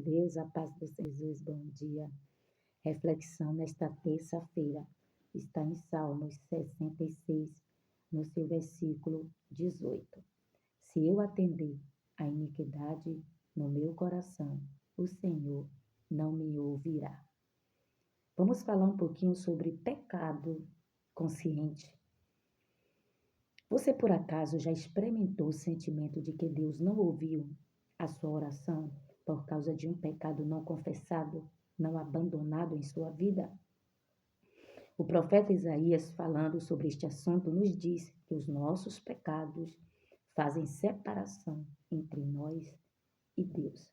Deus, a paz do Senhor Jesus, bom dia. Reflexão nesta terça-feira está em Salmos 66, no seu versículo 18. Se eu atender à iniquidade no meu coração, o Senhor não me ouvirá. Vamos falar um pouquinho sobre pecado consciente. Você, por acaso, já experimentou o sentimento de que Deus não ouviu a sua oração por causa de um pecado não confessado, não abandonado em sua vida? O profeta Isaías, falando sobre este assunto, nos diz que os nossos pecados fazem separação entre nós e Deus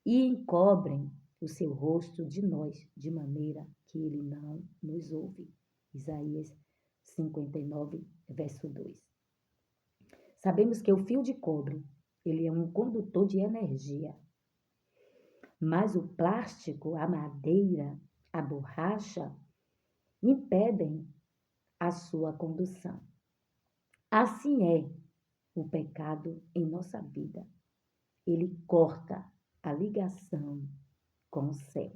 e encobrem o seu rosto de nós, de maneira que ele não nos ouve. Isaías 59, verso 2. Sabemos que o fio de cobre, ele é um condutor de energia, mas o plástico, a madeira, a borracha, impedem a sua condução. Assim é o pecado em nossa vida. Ele corta a ligação com o céu.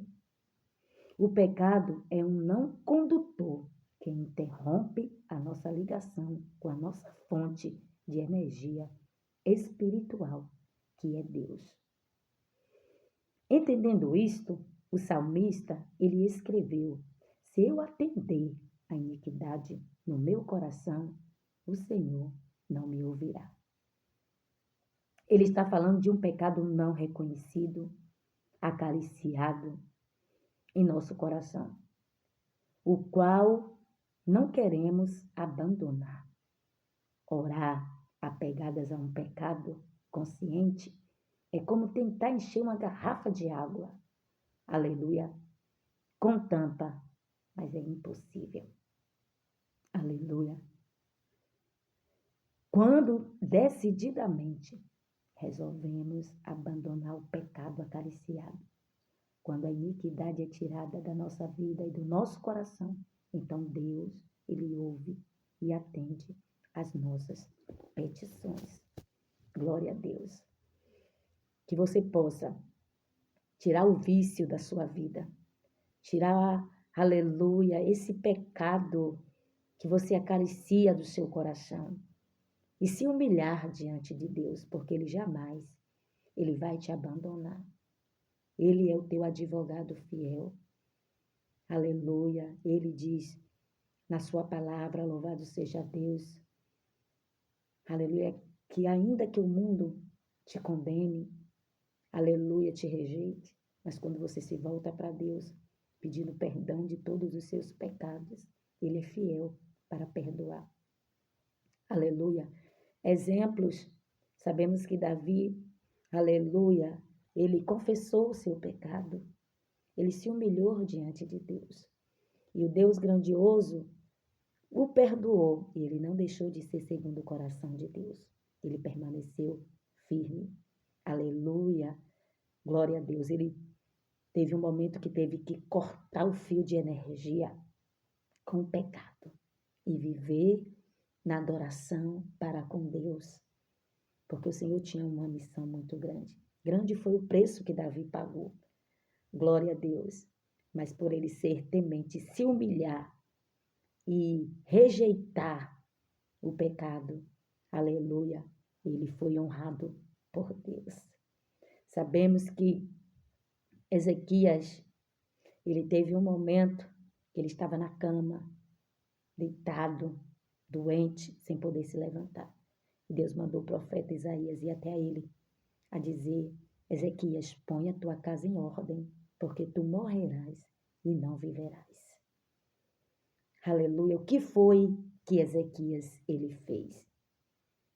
O pecado é um não condutor que interrompe a nossa ligação com a nossa fonte de energia espiritual, que é Deus. Entendendo isto, o salmista, ele escreveu: se eu atender à iniquidade no meu coração, o Senhor não me ouvirá. Ele está falando de um pecado não reconhecido, acariciado em nosso coração, o qual não queremos abandonar. Orar apegadas a um pecado consciente é como tentar encher uma garrafa de água, aleluia, com tampa, mas é impossível, aleluia. Quando decididamente resolvemos abandonar o pecado acariciado, quando a iniquidade é tirada da nossa vida e do nosso coração, então Deus, ele ouve e atende às nossas petições. Glória a Deus. Que você possa tirar o vício da sua vida, tirar, aleluia, esse pecado que você acaricia do seu coração e se humilhar diante de Deus, porque Ele jamais, Ele vai te abandonar. Ele é o teu advogado fiel. Aleluia. Ele diz na sua palavra, louvado seja Deus. Aleluia. Que ainda que o mundo te condene, aleluia, te rejeite, mas quando você se volta para Deus, pedindo perdão de todos os seus pecados, Ele é fiel para perdoar. Aleluia. Exemplos, sabemos que Davi, aleluia, ele confessou o seu pecado, ele se humilhou diante de Deus. E o Deus grandioso o perdoou e ele não deixou de ser segundo o coração de Deus. Ele permaneceu firme. Aleluia. Glória a Deus. Ele teve um momento que teve que cortar o fio de energia com o pecado e viver na adoração para com Deus, porque o Senhor tinha uma missão muito grande. Grande foi o preço que Davi pagou. Glória a Deus. Mas por ele ser temente, se humilhar e rejeitar o pecado, aleluia, ele foi honrado por Deus. Sabemos que Ezequias, ele teve um momento que ele estava na cama, deitado, doente, sem poder se levantar. E Deus mandou o profeta Isaías ir até ele, a dizer: Ezequias, põe a tua casa em ordem, porque tu morrerás e não viverás. Aleluia. O que foi que Ezequias ele fez?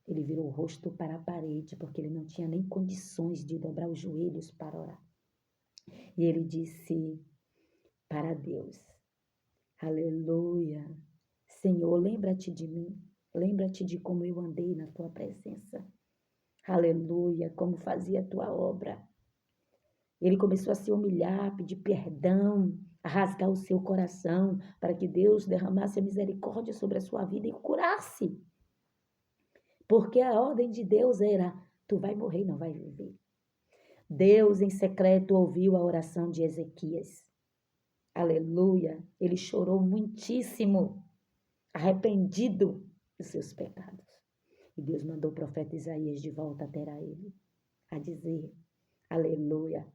Ele virou o rosto para a parede, porque ele não tinha nem condições de dobrar os joelhos para orar. E ele disse para Deus: aleluia, Senhor, lembra-te de mim, lembra-te de como eu andei na tua presença. Aleluia, como fazia a tua obra. Ele começou a se humilhar, a pedir perdão, a rasgar o seu coração, para que Deus derramasse a misericórdia sobre a sua vida e o curasse. Porque a ordem de Deus era: tu vai morrer e não vai viver. Deus em secreto ouviu a oração de Ezequias. Aleluia! Ele chorou muitíssimo, arrependido dos seus pecados. E Deus mandou o profeta Isaías de volta até a ele, a dizer, aleluia,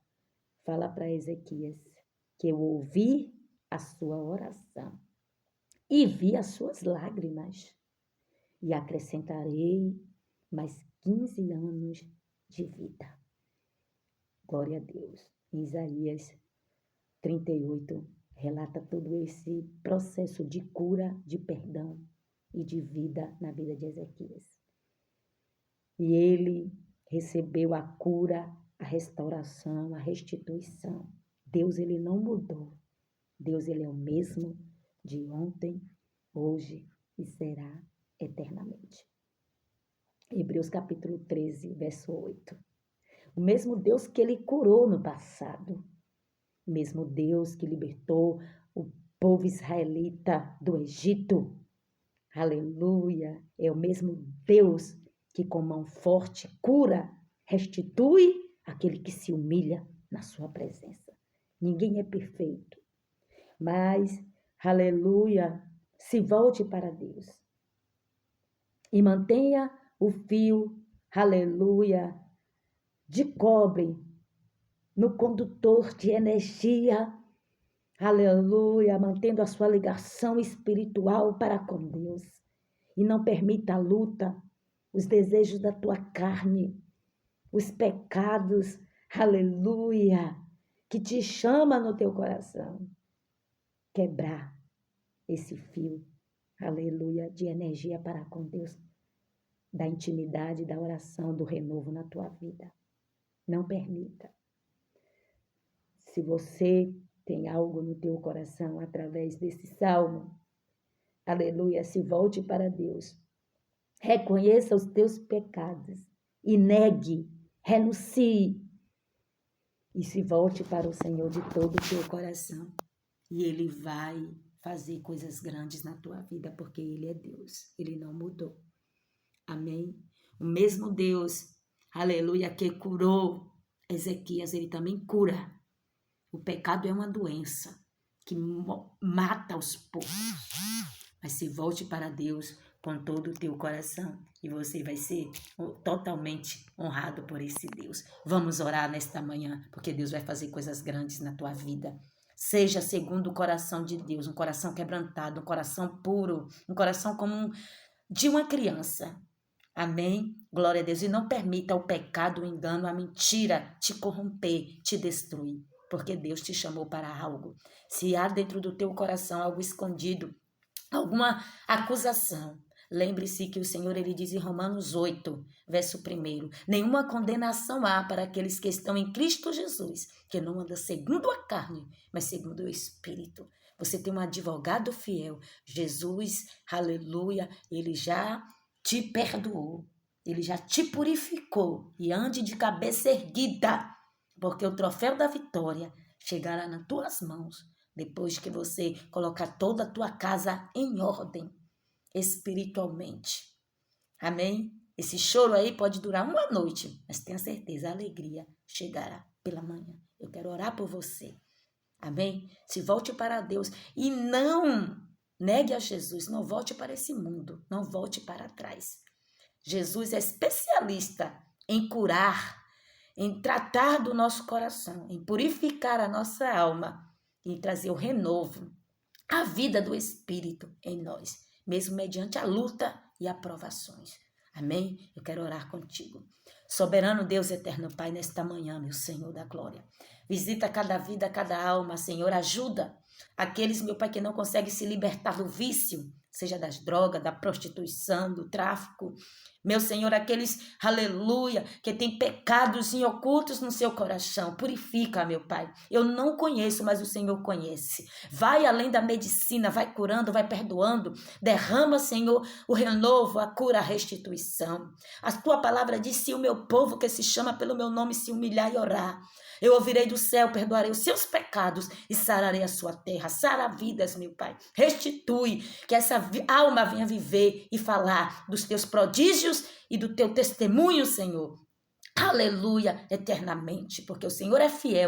fala para Ezequias que eu ouvi a sua oração e vi as suas lágrimas e acrescentarei mais 15 anos de vida. Glória a Deus. Em Isaías 38 relata todo esse processo de cura, de perdão e de vida na vida de Ezequias. E ele recebeu a cura, a restauração, a restituição. Deus, ele não mudou. Deus, ele é o mesmo de ontem, hoje e será eternamente. Hebreus capítulo 13, verso 8. O mesmo Deus que ele curou no passado, o mesmo Deus que libertou o povo israelita do Egito, aleluia, é o mesmo Deus que com mão forte cura, restitui aquele que se humilha na sua presença. Ninguém é perfeito, mas, aleluia, se volte para Deus e mantenha o fio, aleluia, de cobre no condutor de energia, aleluia, mantendo a sua ligação espiritual para com Deus. E não permita a luta, os desejos da tua carne, os pecados, aleluia, que te chama no teu coração. Quebrar esse fio, aleluia, de energia para com Deus, da intimidade, da oração, do renovo na tua vida. Não permita. Se você tem algo no teu coração através desse salmo, aleluia, se volte para Deus. Reconheça os teus pecados e negue, renuncie e se volte para o Senhor de todo o teu coração. E Ele vai fazer coisas grandes na tua vida, porque Ele é Deus, Ele não mudou. Amém? O mesmo Deus, aleluia, que curou Ezequias, Ele também cura. O pecado é uma doença que mata aos poucos. Mas se volte para Deus com todo o teu coração e você vai ser totalmente honrado por esse Deus. Vamos orar nesta manhã, porque Deus vai fazer coisas grandes na tua vida. Seja segundo o coração de Deus, um coração quebrantado, um coração puro, um coração como de uma criança. Amém? Glória a Deus. E não permita o pecado, o engano, a mentira te corromper, te destruir. Porque Deus te chamou para algo. Se há dentro do teu coração algo escondido, alguma acusação, lembre-se que o Senhor, ele diz em Romanos 8, verso 1, nenhuma condenação há para aqueles que estão em Cristo Jesus, que não anda segundo a carne, mas segundo o Espírito. Você tem um advogado fiel, Jesus, aleluia, ele já te perdoou, ele já te purificou e ande de cabeça erguida, porque o troféu da vitória chegará nas tuas mãos, depois que você colocar toda a tua casa em ordem, espiritualmente. Amém? Esse choro aí pode durar uma noite, mas tenha certeza, a alegria chegará pela manhã. Eu quero orar por você. Amém? Se volte para Deus e não negue a Jesus, não volte para esse mundo, não volte para trás. Jesus é especialista em curar, em tratar do nosso coração, em purificar a nossa alma, em trazer o renovo, a vida do Espírito em nós, mesmo mediante a luta e aprovações. Amém? Eu quero orar contigo. Soberano Deus, eterno Pai, nesta manhã, meu Senhor da glória, visita cada vida, cada alma, Senhor, ajuda aqueles, meu Pai, que não conseguem se libertar do vício, seja das drogas, da prostituição, do tráfico. Meu Senhor, aqueles, aleluia, que tem pecados ocultos no seu coração, purifica, meu Pai. Eu não conheço, mas o Senhor conhece. Vai além da medicina, vai curando, vai perdoando. Derrama, Senhor, o renovo, a cura, a restituição. A tua palavra diz, se o meu povo que se chama pelo meu nome se humilhar e orar, eu ouvirei do céu, perdoarei os seus pecados e sararei a sua terra. Sara vidas, meu Pai. Restitui, que essa alma venha viver e falar dos teus prodígios e do teu testemunho, Senhor. aleluia, eternamente, porque o Senhor é fiel.